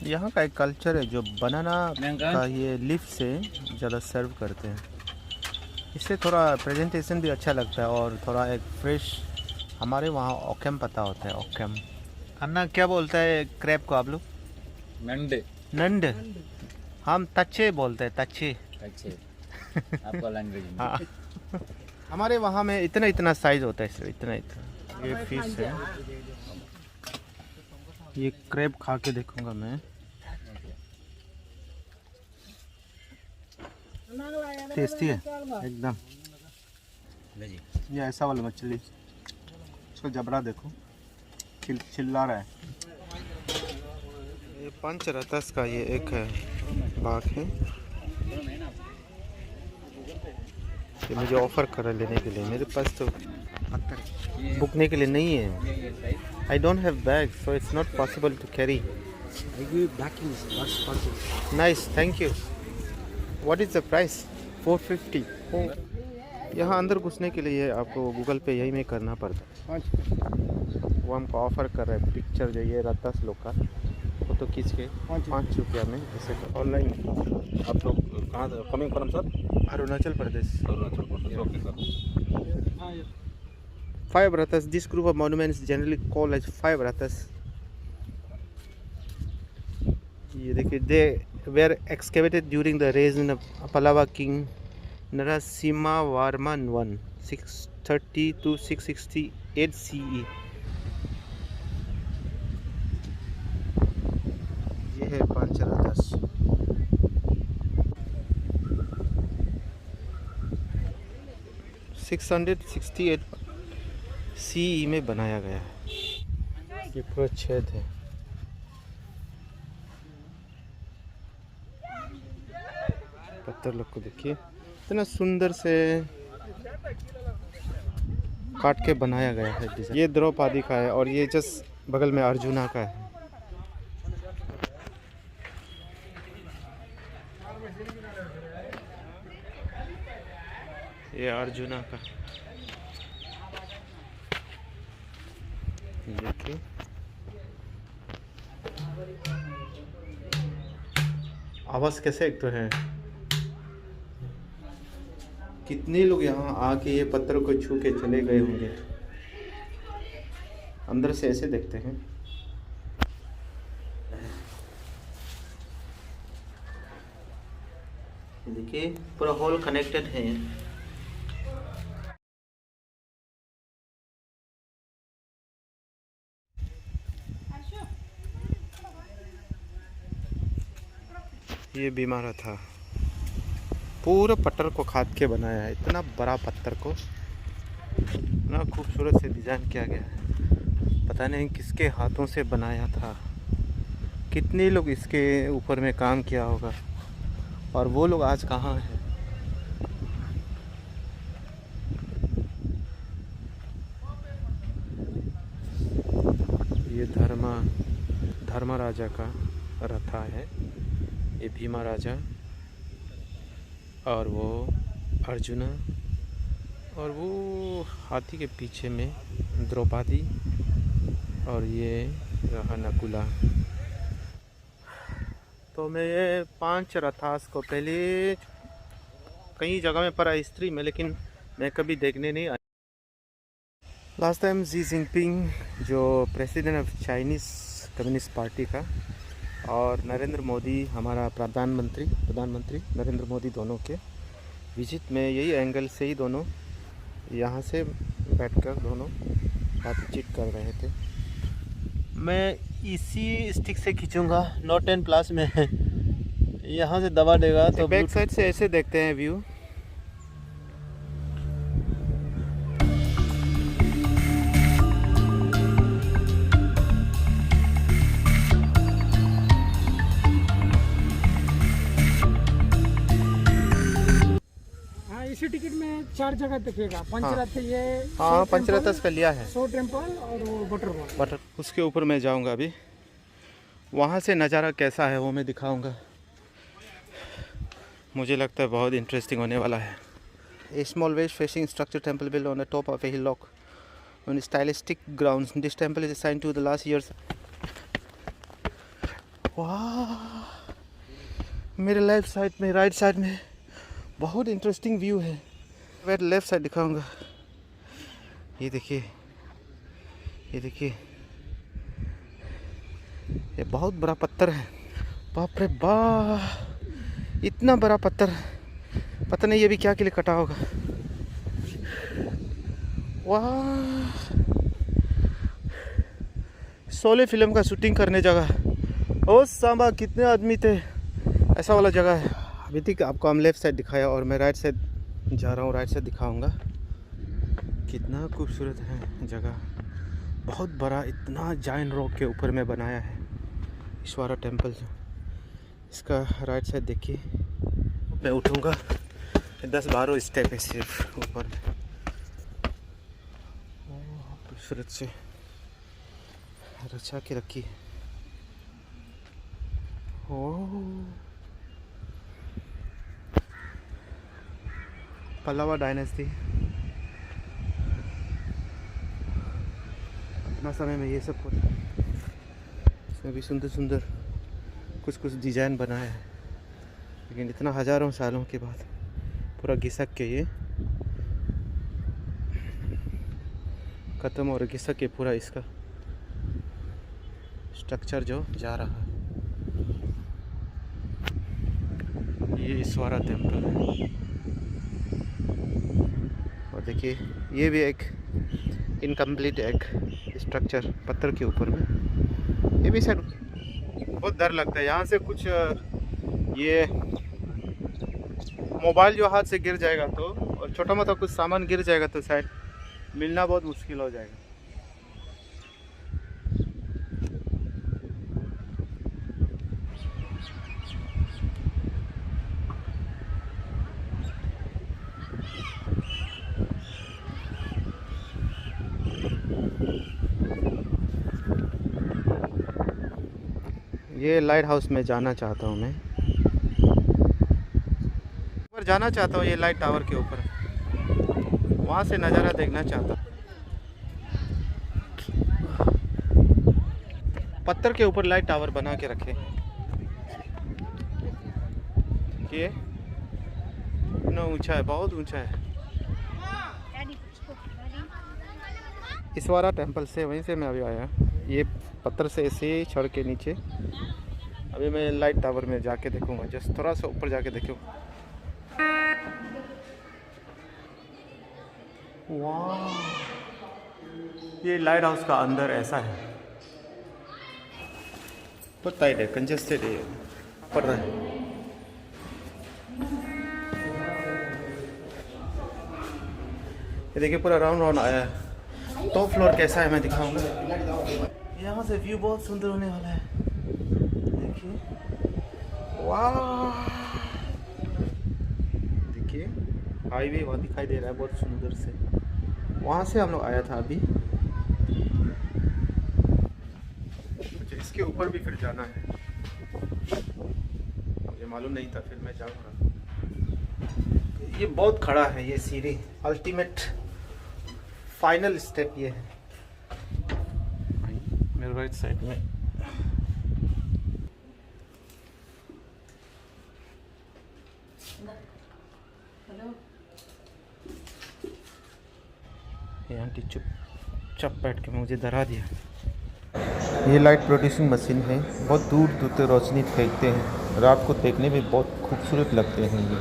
यहाँ का एक कल्चर है जो बनाना का ये लीफ से ज़्यादा सर्व करते हैं। इससे थोड़ा प्रेजेंटेशन भी अच्छा लगता है और थोड़ा एक फ्रेश। हमारे वहाँ ओकेम पता होता है, ओकेम। अन्ना क्या बोलता है क्रैब को आप लोग? नंड। नंड। हम तच्चे बोलते हैं, तच्चे। अच्छे आपका लैंग्वेज में। हाँ। हमारे वहाँ में इतना इतना साइज होता है, सिर्फ इतना इतना। ये फिश है, ये क्रैब खा के देखूंगा मैं। टेस्टी है एकदम। ये ऐसा वाला मछली, इसको जबड़ा देखो, चिल्ला रहा है। ये पंचरत्न का ये एक है बाग है, ये मुझे ऑफर करा लेने के लिए। मेरे पास तो बुकने के लिए नहीं है। I don't have bag so it's not possible to carry. Nice, thank you. What is the price? 450। यहाँ अंदर घुसने के लिए आपको गूगल पे यही में करना पड़ता है। वो हमको ऑफ़र कर रहा है पिक्चर जो ये रत्तास लोग का फोटो खींच के 5 रुपया में ऐसे ऑनलाइन। आप लोग कहाँ coming from sir? Arunachal Pradesh. Arunachal Pradesh, okay sir. 5 rathas. This group of monuments generally called as 5 rathas. ये देखिए, they were excavated during the reign of Pallava king Narasimhavarman I, 630 to 668 CE. ये है पंचरत्न। (668 CE में बनाया गया है। ये पूरा छेद है। पत्थर लोग को देखिए, इतना सुंदर से काट के बनाया गया है। ये द्रौपदी का है और ये जस्ट बगल में अर्जुना का है। ये अर्जुना का देखिए। आवाज कैसे एक तो है। कितने लोग यहाँ आके ये पत्थर को छू के चले गए होंगे। अंदर से ऐसे देखते हैं। देखिए पूरा हॉल कनेक्टेड है। ये बीमार था, पूरा पत्थर को खाद के बनाया है। इतना बड़ा पत्थर को इतना खूबसूरत से डिज़ाइन किया गया है। पता नहीं किसके हाथों से बनाया था, कितने लोग इसके ऊपर में काम किया होगा और वो लोग आज कहाँ हैं। ये धर्मा राजा का रथा है। ये भीमा राजा और वो अर्जुना और वो हाथी के पीछे में द्रौपदी और ये रहा नकुला। तो मैं ये 5 रथास को पहले कई जगह में पढ़ा हिस्ट्री में, लेकिन मैं कभी देखने नहीं आया। लास्ट टाइम शी जिनपिंग जो president of Chinese communist party का और नरेंद्र मोदी हमारा प्रधानमंत्री नरेंद्र मोदी दोनों के विजिट में यही एंगल से ही दोनों यहाँ से बैठकर दोनों बातचीत कर रहे थे। मैं इसी स्टिक से खींचूंगा, नोट 10 प्लस में है। यहाँ से दबा देगा तो बैक साइड से ऐसे देखते हैं व्यू। इसी टिकट में 4 जगह दिखेगा। पंचरत्न ये हाँ पंचरत्न का लिया है। 100 टेम्पल और वो बटर उसके ऊपर मैं जाऊंगा अभी। वहाँ से नज़ारा कैसा है वो मैं दिखाऊंगा। मुझे लगता है बहुत इंटरेस्टिंग होने वाला है। A small west facing structure temple built on the top of a hillock on stylistic grounds. This temple is assigned to the last years वाह, मेरे लेफ्ट साइड में, राइट साइड में बहुत इंटरेस्टिंग व्यू है। मैं लेफ्ट साइड दिखाऊंगा। ये देखिए, ये देखिए, ये बहुत बड़ा पत्थर है। बाप रे बाप, इतना बड़ा पत्थर, पता नहीं ये भी क्या के लिए कटा होगा। वाह, शोले फिल्म का शूटिंग करने जगह। ओ सांबा, कितने आदमी थे, ऐसा वाला जगह है। अभी तक आपको हम लेफ़्ट साइड दिखाया और मैं राइट साइड जा रहा हूँ, राइट साइड दिखाऊंगा। कितना खूबसूरत है जगह, बहुत बड़ा, इतना जाइन रॉक के ऊपर में बनाया है ईश्वरा टेम्पल। इसका राइट साइड देखिए। मैं उठूँगा, 10-12 स्टेप है सिर्फ ऊपर में। खूबसूरत से रचा के रखी है। ओह, पल्लवा डायनेस्टी, अपना समय में ये सब कुछ, इसमें भी सुंदर सुंदर कुछ कुछ डिजाइन बनाया है। लेकिन इतना हजारों सालों के बाद पूरा घिसक के ये ख़त्म और घिसक के पूरा इसका स्ट्रक्चर जो जा रहा है। ये ईश्वरा टेम्पल है। और देखिए, ये भी एक इनकम्प्लीट एक स्ट्रक्चर पत्थर के ऊपर में। ये भी शायद बहुत डर लगता है यहाँ से कुछ, ये मोबाइल जो हाथ से गिर जाएगा तो, और छोटा मोटा कुछ सामान गिर जाएगा तो शायद मिलना बहुत मुश्किल हो जाएगा। ये लाइट हाउस में जाना चाहता हूँ मैं, ऊपर जाना चाहता हूँ, ये लाइट टावर के ऊपर, वहाँ से नज़ारा देखना चाहता हूँ। पत्थर के ऊपर लाइट टावर बना के रखे, ये इतना ऊंचा है, बहुत ऊंचा है। ईश्वरा टेम्पल से, वहीं से मैं अभी आया। ये पत्थर से ऐसे चढ़ के नीचे, अभी मैं लाइट टावर में जाके देखूंगा, जस्ट थोड़ा सा ऊपर जाके देखूंगा। वाह, ये लाइट हाउस का अंदर ऐसा है, बहुत टाइट है, कंजेस्टेड है, पड़ रहा है। ये देखिए, पूरा राउंड राउंड आया है। टॉप फ्लोर कैसा है मैं दिखाऊंगा। यहाँ से व्यू बहुत सुंदर होने वाला है, देखिए। वाह, देखिए हाईवे वहाँ दिखाई दे रहा है बहुत सुंदर से। वहाँ से हम लोग आया था अभी। अच्छा, इसके ऊपर भी फिर जाना है, मुझे मालूम नहीं था, फिर मैं जाऊँगा। ये बहुत खड़ा है ये सीढ़ी, अल्टीमेट फाइनल स्टेप ये है मेरे राइट साइड में। ये आंटी चुपचाप बैठ के मुझे डरा दिया। ये लाइट प्रोड्यूसिंग मशीन है, बहुत दूर दूर तक रोशनी फेंकते हैं, रात को देखने में बहुत खूबसूरत लगते हैं ये।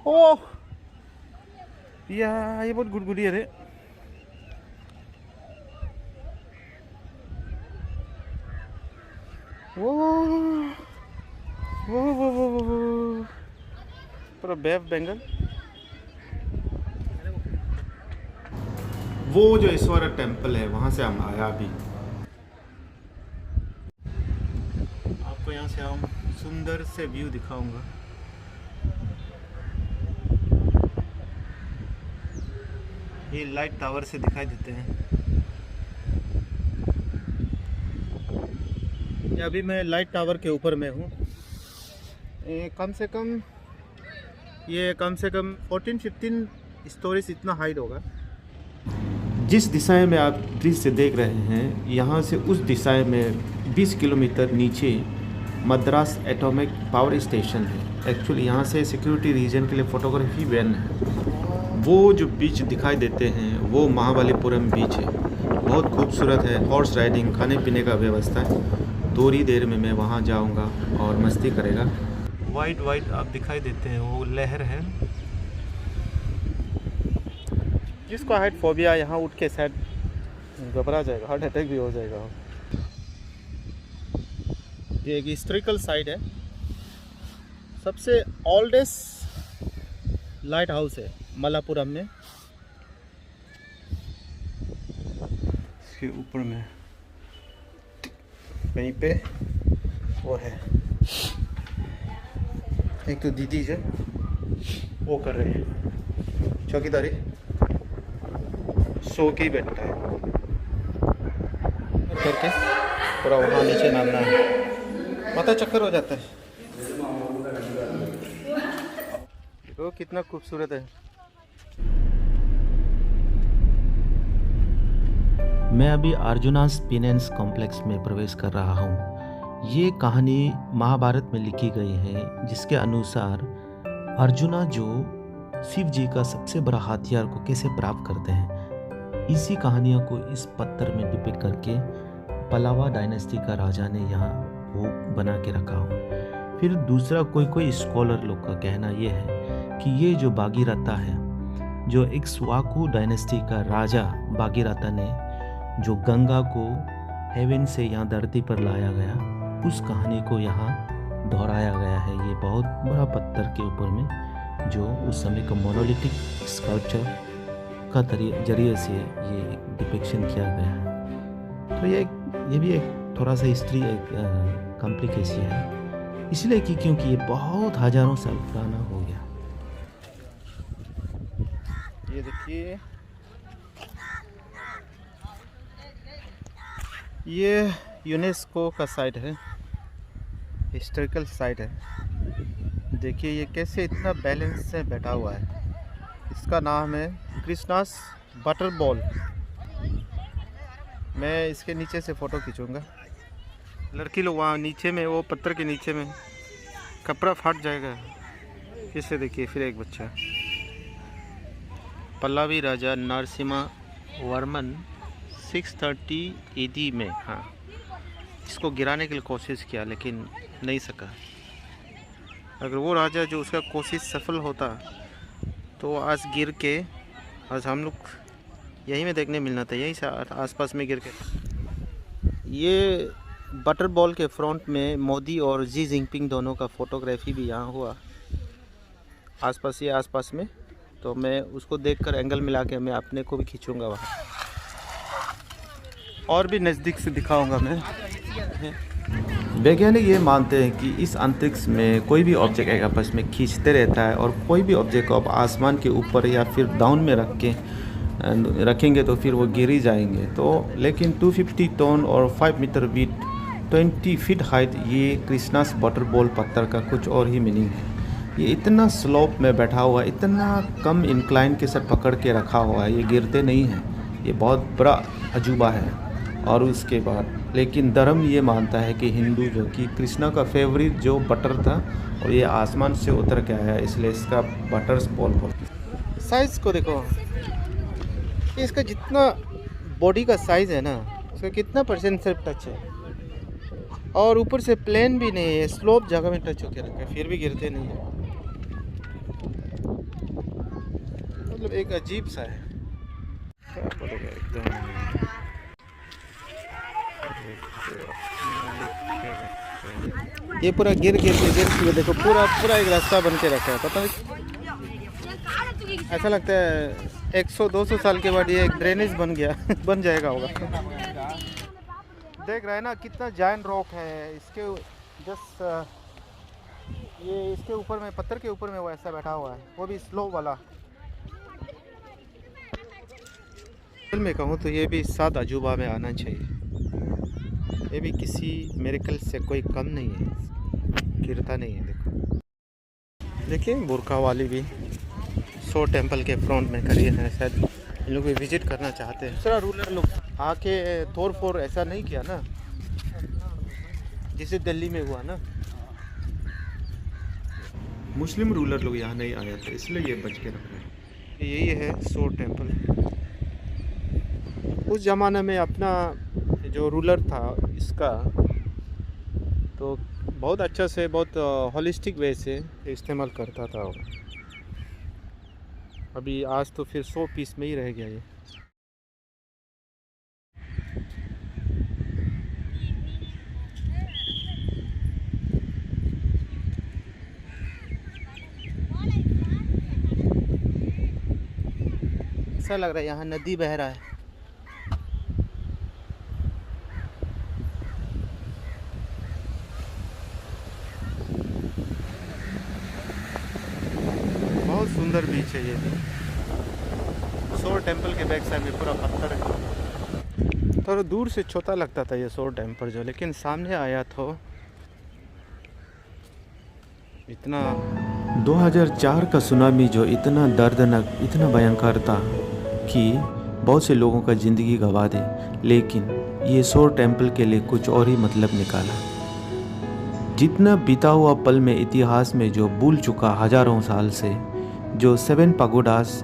ओह या, ये बहुत गुड़गुड़ी है रे। वो पूरा बेव बेंगल। वो जो ईश्वरा टेम्पल है, वहां से हम आया अभी। आपको यहाँ से हम सुंदर से व्यू दिखाऊंगा। ये लाइट टावर से दिखाई देते हैं। ये अभी मैं लाइट टावर के ऊपर में हूँ। कम से कम 14-15 स्टोरीज इतना हाइट होगा। जिस दिशा में आप दृश्य देख रहे हैं, यहाँ से उस दिशा में 20 किलोमीटर नीचे मद्रास एटॉमिक पावर स्टेशन है। एक्चुअली यहाँ से सिक्योरिटी रीजन के लिए फ़ोटोग्राफी बैन है। वो जो बीच दिखाई देते हैं वो महाबलीपुरम बीच है, बहुत खूबसूरत है। हॉर्स राइडिंग, खाने पीने का व्यवस्था है। थोड़ी देर में मैं वहाँ जाऊँगा और मस्ती करेगा। वाइट वाइट आप दिखाई देते हैं, वो लहर है। जिसको हाइट फोबिया, यहाँ उठ के शायद घबरा जाएगा, हार्ट अटैक भी हो जाएगा। ये एक हिस्टोरिकल साइट है, सबसे ओल्डेस्ट लाइट हाउस है मलापुरम में। इसके ऊपर में कहीं पे वो है, एक तो दीदी जो वो कर रहे हैं चौकीदारी, सो के ही बैठा है करके पूरा वहाँ नीचे नामना है, माथा चक्कर हो जाता है। देखो कितना खूबसूरत है। मैं अभी अर्जुना स्पिनेंस कॉम्प्लेक्स में प्रवेश कर रहा हूँ। ये कहानी महाभारत में लिखी गई है, जिसके अनुसार अर्जुना जो शिव जी का सबसे बड़ा हथियार को कैसे प्राप्त करते हैं, इसी कहानियों को इस पत्थर में डिपिक्ट करके पलावा डायनेस्टी का राजा ने यहाँ वो बना के रखा हो। फिर दूसरा कोई स्कॉलर लोग का कहना ये है कि ये जो भागीरथा है, जो इक्ष्वाकु डायनेस्टी का राजा भागीरथा ने जो गंगा को हेवन से यहाँ धरती पर लाया गया, उस कहानी को यहाँ दोहराया गया है। ये बहुत बड़ा पत्थर के ऊपर में जो उस समय का मोनोलिथिक स्कल्पचर का जरिए से ये डिपिक्शन किया गया है। तो ये भी एक थोड़ा सा हिस्ट्री एक कॉम्प्लिकेशन है, इसलिए कि क्योंकि ये बहुत हजारों साल पुराना हो गया। ये देखिए, ये यूनेस्को का साइट है, हिस्टोरिकल साइट है। देखिए ये कैसे इतना बैलेंस से बैठा हुआ है। इसका नाम है कृष्णास बटर बॉल। मैं इसके नीचे से फ़ोटो खींचूँगा। लड़की लोग वहाँ नीचे में, वो पत्थर के नीचे में कपड़ा फट जाएगा। इससे देखिए फिर एक बच्चा, पल्लवी राजा नरसिम्हा वर्मन 630 AD में, हाँ, इसको गिराने के लिए कोशिश किया लेकिन नहीं सका। अगर वो राजा जो उसका कोशिश सफल होता तो आज गिर के आज हम लोग यहीं में देखने मिलना था, यहीं से आसपास में गिर के। ये बटर बॉल के फ्रंट में मोदी और जी जिनपिंग दोनों का फोटोग्राफी भी यहाँ हुआ आसपास, ये आसपास में। तो मैं उसको देखकर एंगल मिला के मैं अपने को भी खींचूँगा वहाँ, और भी नज़दीक से दिखाऊंगा मैं। वैज्ञानिक ये मानते हैं कि इस अंतरिक्ष में कोई भी ऑब्जेक्ट एक आपस में खींचते रहता है, और कोई भी ऑब्जेक्ट को आप आसमान के ऊपर या फिर डाउन में रखेंगे तो फिर वो गिर ही जाएंगे। तो लेकिन 250 टन और 5 मीटर विथ 20 फीट हाइट, ये कृष्णास बटर बॉल पत्थर का कुछ और ही मीनिंग है। ये इतना स्लोप में बैठा हुआ है, इतना कम इंक्लाइन के साथ पकड़ के रखा हुआ है, ये गिरते नहीं हैं। ये बहुत बड़ा अजूबा है। और उसके बाद लेकिन धर्म ये मानता है कि हिंदू जो कि कृष्णा का फेवरेट जो बटर था, और ये आसमान से उतर के आया, इसलिए इसका बटर्स बॉल बोलते। साइज़ को देखो, इसका जितना बॉडी का साइज़ है ना, उसका कितना परसेंट सिर्फ टच है, और ऊपर से प्लेन भी नहीं है, स्लोप जगह में टच होकर रखा है, फिर भी गिरते नहीं है। मतलब एक अजीब सा है, क्या बोलेगा एकदम। ये पूरा गिर के देखो, पूरा एक रास्ता बन के रखा है। पता है, ऐसा लगता है 100-200 साल के बाद ये एक ड्रेनेज बन जाएगा होगा। देख रहे हैं ना कितना जायंट रॉक है। इसके जस्ट ये इसके ऊपर में, पत्थर के ऊपर में वो ऐसा बैठा हुआ है, वो भी स्लो वाला। में कहूँ तो ये भी 7 अजूबा में आना चाहिए। ये भी किसी मिरेकल से कोई कम नहीं है, गिरता नहीं है। देखो, देखिए बुरका वाली भी 100 टेम्पल के फ्रंट में खड़ी है, शायद इन लोग भी विजिट करना चाहते हैं। दूसरा रूलर लोग आके तोड़ फोड़ ऐसा नहीं किया ना, जैसे दिल्ली में हुआ ना। मुस्लिम रूलर लोग यहाँ नहीं आए थे, इसलिए ये बच के रख रहे हैं। यही है सोर टेम्पल। उस ज़माने में अपना जो रूलर था इसका, तो बहुत अच्छा से, बहुत होलिस्टिक वे से इस्तेमाल करता था वो। अभी आज तो फिर 100 पीस में ही रह गया ये। ऐसा लग रहा है यहाँ नदी बह रहा है। बहुत सुंदर बीच है ये भी। सोर टेम्पल के बैक साइड में पूरा पत्थर है। थोड़ा दूर से छोटा लगता था ये सोर टेम्पल जो, लेकिन सामने आया तो इतना। 2004 का सुनामी जो इतना दर्दनाक, इतना भयंकर था कि बहुत से लोगों का ज़िंदगी गंवा दे, लेकिन ये सोर टेम्पल के लिए कुछ और ही मतलब निकाला। जितना बीता हुआ पल में इतिहास में जो भूल चुका हज़ारों साल से, जो 7 पगोडास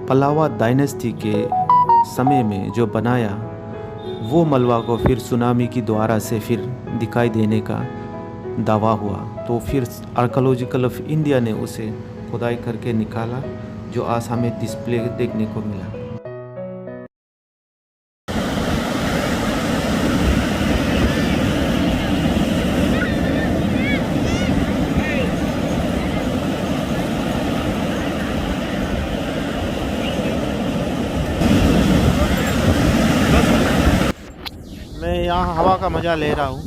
पल्लवा डायनेस्टी के समय में जो बनाया, वो मलबा को फिर सुनामी की द्वारा से फिर दिखाई देने का दावा हुआ। तो फिर आर्कियोलॉजिकल ऑफ इंडिया ने उसे खुदाई करके निकाला, जो आज हमें डिस्प्ले देखने को मिला। मैं यहाँ हवा का मज़ा ले रहा हूँ,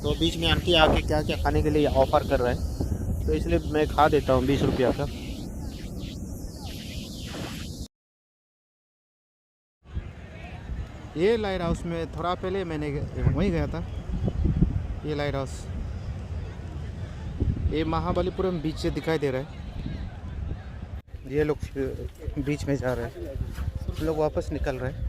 तो बीच में आंटी आके क्या क्या खाने के लिए ऑफ़र कर रहा है, तो इसलिए मैं खा देता हूँ 20 रुपया का। ये लाइट हाउस में थोड़ा पहले मैंने वहीं गया था। ये लाइट हाउस, ये महाबलीपुरम बीच से दिखाई दे रहा है। ये लोग बीच में जा रहे हैं, लोग वापस निकल रहे हैं।